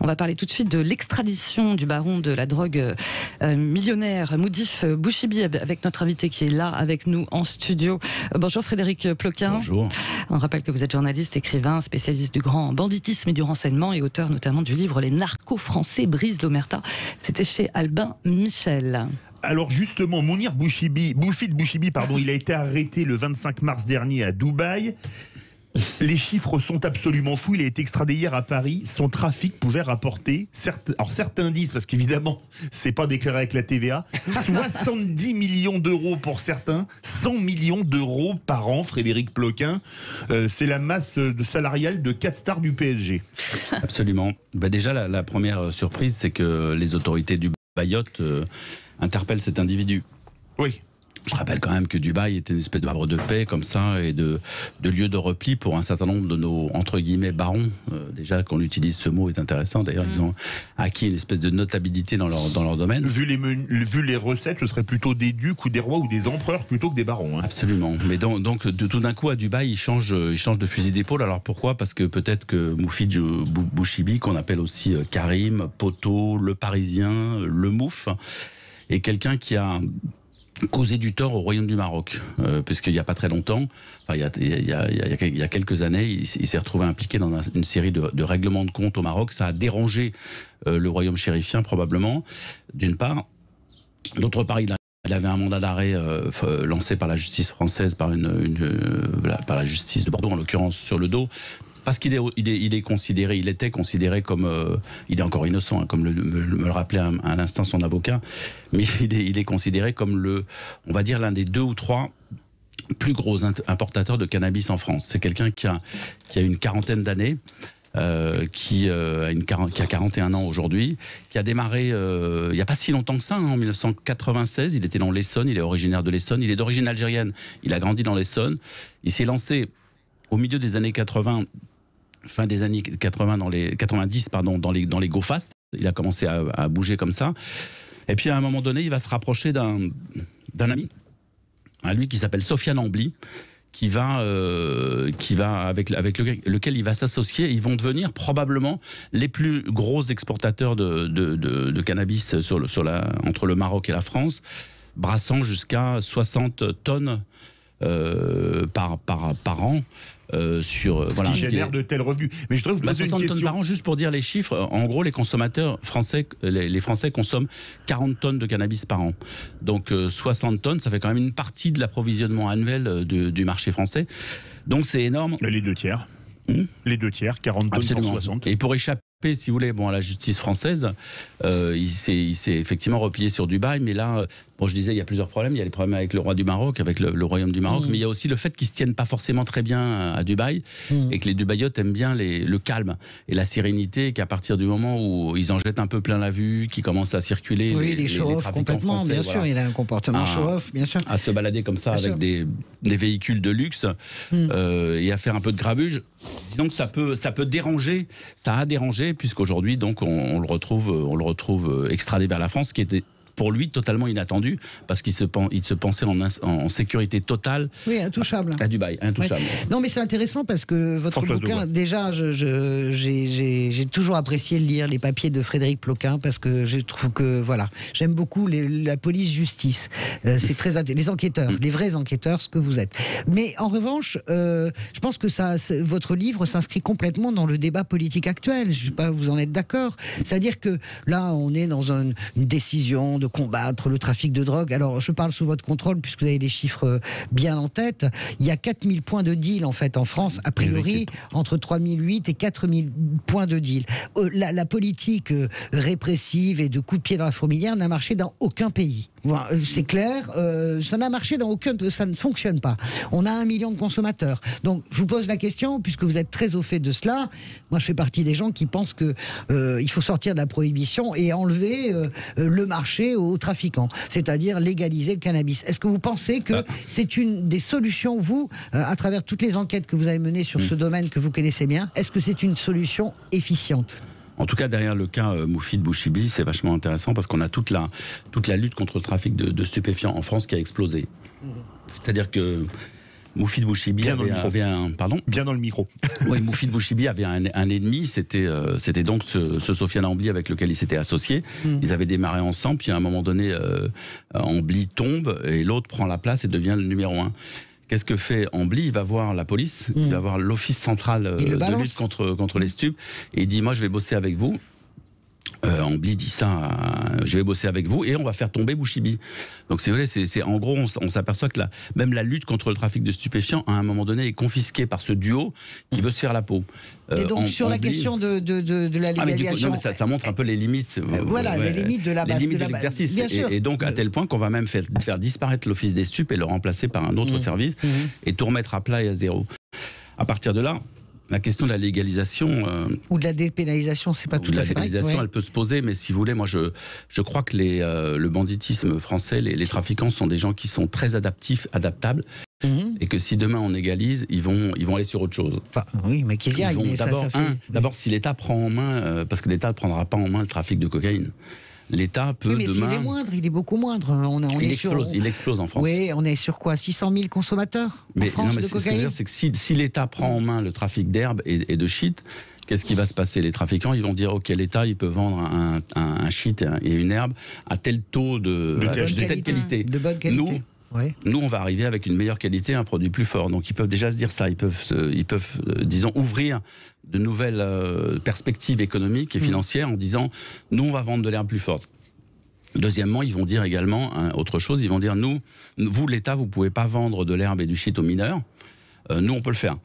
On va parler tout de suite de l'extradition du baron de la drogue millionnaire Moudif Bouchibi avec notre invité qui est là avec nous en studio. Bonjour Frédéric Ploquin. Bonjour. On rappelle que vous êtes journaliste, écrivain, spécialiste du grand banditisme et du renseignement et auteur notamment du livre Les narcos français brisent l'omerta. C'était chez Albin Michel. Alors justement, Mounir Bouchibi, il a été arrêté le 25 mars dernier à Dubaï. Les chiffres sont absolument fous. Il a été extradé hier à Paris. Son trafic pouvait rapporter, certains disent, parce qu'évidemment, c'est pas déclaré avec la TVA, 70 millions d'euros pour certains, 100 millions d'euros par an, Frédéric Ploquin. C'est la masse salariale de 4 stars du PSG. Absolument. Déjà, la première surprise, c'est que les autorités du Mayotte interpellent cet individu. Oui. Je rappelle quand même que Dubaï était une espèce de havre de paix comme ça et de lieu de repli pour un certain nombre de nos, entre guillemets, barons. Déjà qu'on utilise ce mot est intéressant. D'ailleurs, ils ont acquis une espèce de notabilité dans leur domaine. Vu les recettes, ce serait plutôt des ducs ou des rois ou des empereurs plutôt que des barons. Hein. Absolument. Mais donc tout d'un coup, à Dubaï, ils changent de fusil d'épaule. Alors pourquoi ? Parce que peut-être que Moufid Bouchibi, qu'on appelle aussi Karim, Poto, le Parisien, le Mouf, est quelqu'un qui a causé du tort au Royaume du Maroc, puisqu'il n'y a pas très longtemps, il y a quelques années, il s'est retrouvé impliqué dans une série de règlements de compte au Maroc. Ça a dérangé le Royaume chérifien, probablement, d'une part. D'autre part, il avait un mandat d'arrêt lancé par la justice française, par la justice de Bordeaux, en l'occurrence, sur le dos. Parce qu'il était considéré comme, il est encore innocent, hein, comme me le rappelait à l'instant son avocat, mais il est considéré comme on va dire l'un des 2 ou 3 plus gros importateurs de cannabis en France. C'est quelqu'un qui a une quarantaine d'années, qui a 41 ans aujourd'hui, qui a démarré il n'y a pas si longtemps que ça, hein, en 1996. Il était dans l'Essonne, il est originaire de l'Essonne, il est d'origine algérienne, il a grandi dans l'Essonne, il s'est lancé au milieu des années 80, fin des années 80 dans les 90 dans les go fast. Il a commencé à bouger comme ça. Et puis à un moment donné, il va se rapprocher d'un ami à lui qui s'appelle Sofiane Ambly, avec lequel il va s'associer. Ils vont devenir probablement les plus gros exportateurs de cannabis entre le Maroc et la France, brassant jusqu'à 60 tonnes par an. Qui génère de tels revenus. Mais je voudrais vous poser une 60 question. tonnes par an, juste pour dire les chiffres. En gros, les consommateurs français, les Français consomment 40 tonnes de cannabis par an. Donc 60 tonnes, ça fait quand même une partie de l'approvisionnement annuel du marché français. Donc c'est énorme. Les 2 tiers. Les 2 tiers, 40 tonnes pour 60. Et pour échapper, si vous voulez, à la justice française, il s'est effectivement replié sur Dubaï, mais là, je disais, il y a plusieurs problèmes. Il y a les problèmes avec le roi du Maroc, avec le royaume du Maroc, mais il y a aussi le fait qu'ils se tiennent pas forcément très bien à Dubaï, et que les Dubaïotes aiment bien le calme et la sérénité, qu'à partir du moment où ils en jettent un peu plein la vue, qu'ils commencent à circuler, les show-off complètement, français, bien sûr, il a un comportement show-off, bien sûr. À se balader comme ça, bien avec des véhicules de luxe, et à faire un peu de grabuge. Disons que ça peut déranger, ça a dérangé, puisqu'aujourd'hui, donc, on le retrouve extradé vers la France, qui était pour lui totalement inattendu, parce qu'il se pensait en sécurité totale. Oui, intouchable. À Dubaï, intouchable. Oui. Non, mais c'est intéressant parce que votre bouquin, déjà, j'ai toujours apprécié lire les papiers de Frédéric Ploquin, parce que je trouve que, voilà, j'aime beaucoup la police-justice. C'est très les enquêteurs, les vrais enquêteurs, ce que vous êtes. Mais en revanche, je pense que votre livre s'inscrit complètement dans le débat politique actuel. Je ne sais pas, vous en êtes d'accord? C'est-à-dire que là, on est dans une décision de combattre le trafic de drogue. Alors, je parle sous votre contrôle, puisque vous avez les chiffres bien en tête. Il y a 4000 points de deal, en fait, en France, a priori, entre 3008 et 4000 points de deal. La politique répressive et de coups de pied dans la fourmilière n'a marché dans aucun pays. C'est clair, ça n'a marché dans aucun, ça ne fonctionne pas. On a 1 million de consommateurs. Donc, je vous pose la question, puisque vous êtes très au fait de cela. Moi, je fais partie des gens qui pensent que il faut sortir de la prohibition et enlever le marché aux trafiquants, c'est-à-dire légaliser le cannabis. Est-ce que vous pensez que c'est une des solutions, vous, à travers toutes les enquêtes que vous avez menées sur ce domaine que vous connaissez bien, est-ce que c'est une solution efficiente ? En tout cas, derrière le cas Moufid Bouchibi, c'est vachement intéressant parce qu'on a toute la lutte contre le trafic de stupéfiants en France qui a explosé. C'est-à-dire que Moufid Bouchibi avait un... Pardon ? Bien dans le micro. Oui, Moufid Bouchibi avait un ennemi, c'était donc ce Sofiane Ambli avec lequel il s'était associé. Ils avaient démarré ensemble, puis à un moment donné, Ambli tombe et l'autre prend la place et devient le numéro 1. Qu'est-ce que fait Ambli ? Il va voir la police, il va voir l'Office central de lutte contre les stupes, et il dit « Moi, je vais bosser avec vous ». Ambli dit ça, je vais bosser avec vous et on va faire tomber Bouchibi. Donc c'est vrai, en gros, on s'aperçoit que même la lutte contre le trafic de stupéfiants, à un moment donné, est confisquée par ce duo qui veut se faire la peau. Et donc sur la question de la légalisation... mais ça montre un peu les limites. Les limites de la base. Les limites de l'exercice. Et donc à tel point qu'on va même faire disparaître l'Office des stupes et le remplacer par un autre service et tout remettre à plat et à zéro. À partir de là, la question de la légalisation... ou de la dépénalisation, c'est pas tout à fait vrai. La légalisation, elle peut se poser, mais si vous voulez, moi je crois que le banditisme français, les trafiquants sont des gens qui sont très adaptables, et que si demain on égalise, ils vont aller sur autre chose. Oui, mais qu'ils y aillent. D'abord, si l'État prend en main, parce que l'État ne prendra pas en main le trafic de cocaïne. L'État peut mais demain... il est moindre, il est beaucoup moindre. Il explose en France. Oui, on est sur quoi ? 600 000 consommateurs en France de cocaïne ? Ce que je veux dire, c'est que si l'État prend en main le trafic d'herbe et de shit, qu'est-ce qui va se passer ? Les trafiquants, ils vont dire, ok, l'État, il peut vendre un shit et une herbe à tel taux de telle qualité. De bonne qualité. Nous, on va arriver avec une meilleure qualité, un produit plus fort. Donc, ils peuvent déjà se dire ça. Ils peuvent disons, ouvrir de nouvelles perspectives économiques et financières en disant, nous, on va vendre de l'herbe plus forte. Deuxièmement, ils vont dire également autre chose. Ils vont dire, vous, l'État, vous ne pouvez pas vendre de l'herbe et du shit aux mineurs. Nous, on peut le faire.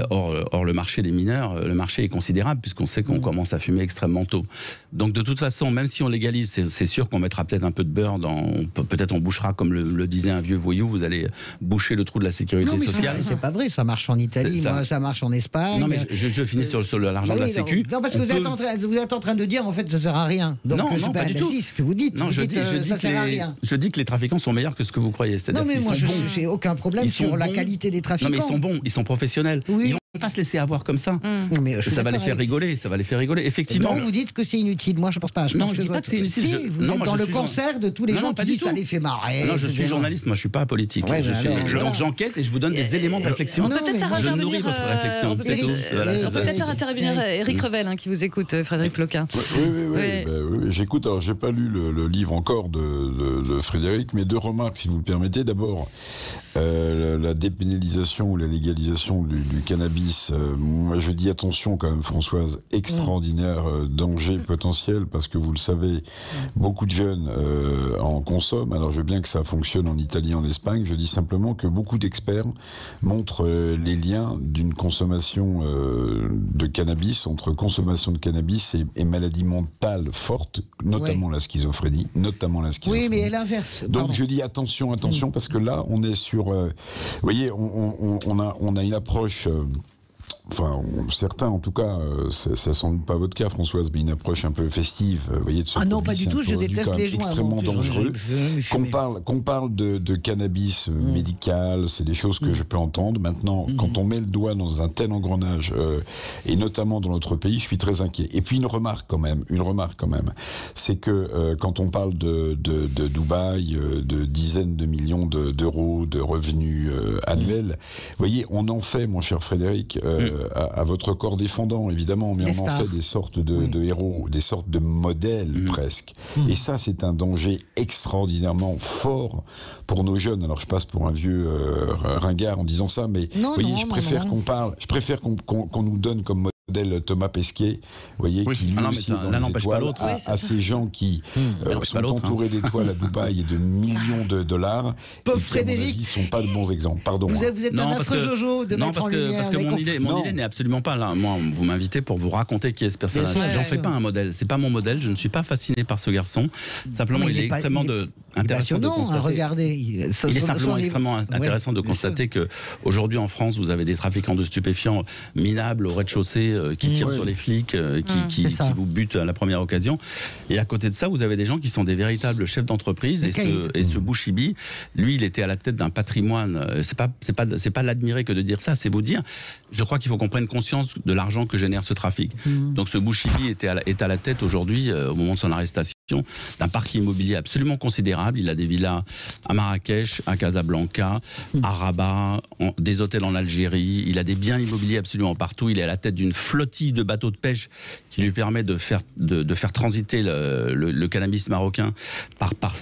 Or, le marché des mineurs, le marché est considérable puisqu'on sait qu'on commence à fumer extrêmement tôt. Donc, de toute façon, même si on légalise, c'est sûr qu'on mettra peut-être un peu de beurre peut-être on bouchera, comme le disait un vieux voyou, vous allez boucher le trou de la sécurité sociale. C'est pas vrai, ça marche en Italie, ça marche en Espagne. Non, mais je finis sur l'argent de la Sécu. Non, parce que vous êtes en train de dire, en fait, ça sert à rien. Donc, non, pas du tout. C'est ce que vous dites. Non, je dis ça sert à rien. Je dis que les trafiquants sont meilleurs que ce que vous croyez. Non, mais moi, j'ai aucun problème sur la qualité des trafiquants. Non, mais ils sont bons, ils sont professionnels. Oui. Ils vont pas se laisser avoir comme ça. Mais ça va les faire rigoler, Effectivement. Non, vous dites que c'est inutile. Moi, je pense pas. Je dis pas que c'est inutile. Si, vous êtes dans le concert de tous les gens qui disent ça les fait marrer. Non, je suis journaliste, moi je suis pas politique. Donc j'enquête et je vous donne des éléments de réflexion. Je nourris votre réflexion. On peut peut-être faire intervenir Éric Revel, qui vous écoute, Frédéric Ploquin. Oui. J'écoute. Alors, j'ai pas lu le livre encore de Frédéric, mais deux remarques, si vous le permettez. D'abord, la dépénalisation ou la légalisation du cannabis. Moi, je dis attention quand même, Françoise, extraordinaire danger potentiel, parce que vous le savez, beaucoup de jeunes en consomment. Alors, je veux bien que ça fonctionne en Italie, en Espagne. Je dis simplement que beaucoup d'experts montrent les liens d'une consommation de cannabis, entre consommation de cannabis et maladie mentale forte, notamment la schizophrénie. Oui, mais l'inverse. Donc, je dis attention, parce que là, on est sur... vous voyez, on a une approche... Enfin, certains, en tout cas, c'est sans doute pas votre cas, Françoise, mais une approche un peu festive, vous voyez, de ce non, pas du tout, je déteste les joints. Extrêmement dangereux. Qu'on parle de cannabis médical, c'est des choses que je peux entendre. Maintenant, quand on met le doigt dans un tel engrenage, et notamment dans notre pays, je suis très inquiet. Et puis une remarque quand même, c'est que quand on parle de Dubaï, de dizaines de millions d'euros de revenus annuels, vous voyez, on en fait, mon cher Frédéric, à votre corps défendant, évidemment, mais on en fait des sortes de héros, des sortes de modèles presque. Et ça, c'est un danger extraordinairement fort pour nos jeunes. Alors, je passe pour un vieux ringard en disant ça, mais je préfère qu'on nous donne comme modèle Thomas Pesquet, vous voyez, qui lui aussi dans les étoiles, à ces gens qui sont entourés d'étoiles à Dubaï et de millions de dollars, Pauvre et qui, Frédéric, à mon avis, sont pas de bons exemples. Pardon. Vous êtes un affreux Jojo de mettre en lumière. Parce que mon idée n'est absolument pas là. Moi, vous m'invitez pour vous raconter qui est ce personnage. J'en fais pas un modèle. C'est pas mon modèle. Je ne suis pas fasciné par ce garçon. Simplement, il est extrêmement intéressant de constater. Regardez. Il est simplement extrêmement intéressant de constater que aujourd'hui en France, vous avez des trafiquants de stupéfiants minables au rez-de-chaussée qui tirent sur les flics, qui vous butent à la première occasion. Et à côté de ça, vous avez des gens qui sont des véritables chefs d'entreprise. Et ce Bouchibi, lui, il était à la tête d'un patrimoine. C'est pas l'admirer que de dire ça, c'est vous dire. Je crois qu'il faut qu'on prenne conscience de l'argent que génère ce trafic. Donc ce Bouchibi est à la tête aujourd'hui, au moment de son arrestation, d'un parc immobilier absolument considérable. Il a des villas à Marrakech, à Casablanca, à Rabat, des hôtels en Algérie. Il a des biens immobiliers absolument partout. Il est à la tête d'une flottille de bateaux de pêche qui lui permet de faire transiter le cannabis marocain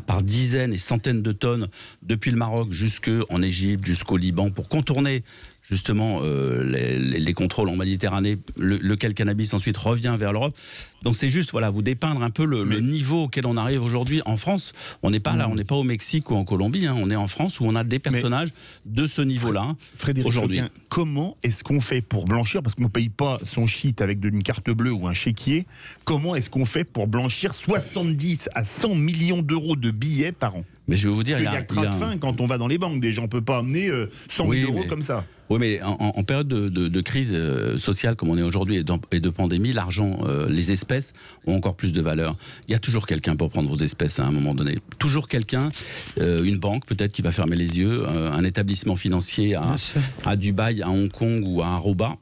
par dizaines et centaines de tonnes depuis le Maroc jusqu'en Égypte, jusqu'au Liban, pour contourner justement les contrôles en Méditerranée, lequel cannabis ensuite revient vers l'Europe. Donc c'est juste, voilà, vous dépeindre un peu le niveau auquel on arrive aujourd'hui en France. On n'est pas là, on n'est pas au Mexique ou en Colombie, hein, on est en France où on a des personnages de ce niveau-là aujourd'hui. Comment est-ce qu'on fait pour blanchir, parce qu'on ne paye pas son shit avec une carte bleue ou un chéquier, comment est-ce qu'on fait pour blanchir 70 à 100 millions d'euros de billets par an? Mais je vais vous dire, parce qu'il y a craque fin quand on va dans les banques. Des gens ne peuvent pas amener 100 000 euros comme ça. Oui, mais en période de crise sociale comme on est aujourd'hui et de pandémie, l'argent, les espèces ont encore plus de valeur. Il y a toujours quelqu'un pour prendre vos espèces à un moment donné. Toujours quelqu'un, une banque peut-être qui va fermer les yeux, un établissement financier à Dubaï, à Hong Kong ou à Aruba,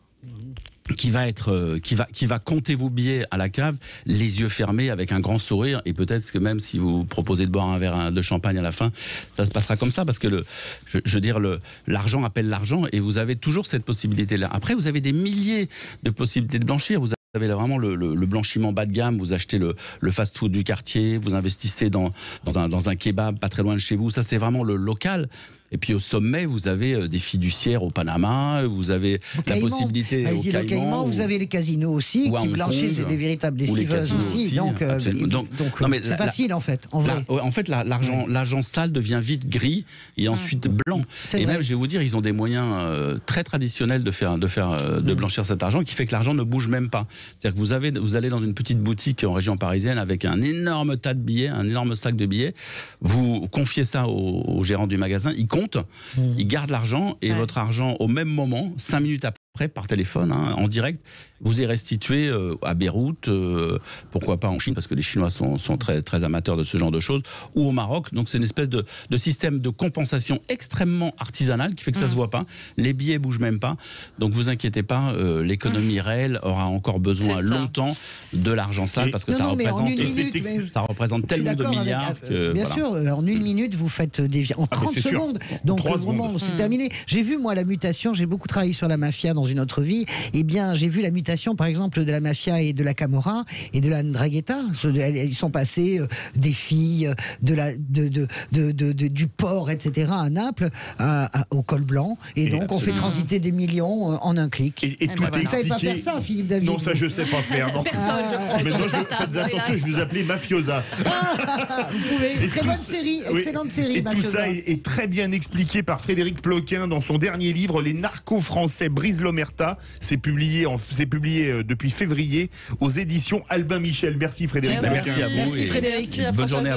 qui va compter vos billets à la cave, les yeux fermés, avec un grand sourire, et peut-être que même si vous proposez de boire un verre de champagne à la fin, ça se passera comme ça, parce que je veux dire, l'argent appelle l'argent, et vous avez toujours cette possibilité-là. Après, vous avez des milliers de possibilités de blanchir. Vous avez vraiment le blanchiment bas de gamme, vous achetez le fast-food du quartier, vous investissez dans un kebab pas très loin de chez vous, ça c'est vraiment le local. Et puis au sommet, vous avez des fiduciaires au Panama, vous avez la possibilité au Caïman, vous avez les casinos aussi qui blanchissent des véritables lessiveuses aussi. Donc c'est facile en fait, en vrai. En fait, l'argent sale devient vite gris et ensuite blanc. Et même, je vais vous dire, ils ont des moyens très traditionnels de blanchir cet argent, qui fait que l'argent ne bouge même pas. C'est-à-dire que vous allez dans une petite boutique en région parisienne avec un énorme tas de billets, un énorme sac de billets, vous confiez ça au gérant du magasin, il compte, il garde l'argent, et votre argent, au même moment, 5 minutes après, par téléphone, en direct, vous est restitué à Beyrouth, pourquoi pas en Chine, parce que les Chinois sont très, très amateurs de ce genre de choses, ou au Maroc. Donc c'est une espèce de système de compensation extrêmement artisanal qui fait que ça se voit pas. Les billets bougent même pas. Donc vous inquiétez pas, l'économie réelle aura encore besoin longtemps de l'argent sale, parce que ça représente tellement de milliards. Bien sûr, en une minute, vous faites en 30 secondes. Donc vraiment, c'est terminé. J'ai vu, moi, la mutation, j'ai beaucoup travaillé sur la mafia dans une autre vie. Eh bien, j'ai vu la mutation, par exemple, de la mafia et de la Camorra et de la Ndrangheta. Ils sont passés des filles, du port, etc., à Naples, au col blanc. Et donc, on fait transiter des millions en un clic. Et tout vous ne savez pas faire ça, Philippe David? Non, ça, je ne sais pas faire. Personne, je crois. Mais moi, faites attention, je vous appelais Mafiosa. Vous pouvez. Très bonne série, excellente série, Mafiosa. Tout ça est très bien expliqué par Frédéric Ploquin dans son dernier livre, Les narcos français brisent l'omerta. C'est publié depuis février aux éditions Albin Michel. Merci Frédéric. Merci à vous. Merci Frédéric. Bonne journée à vous.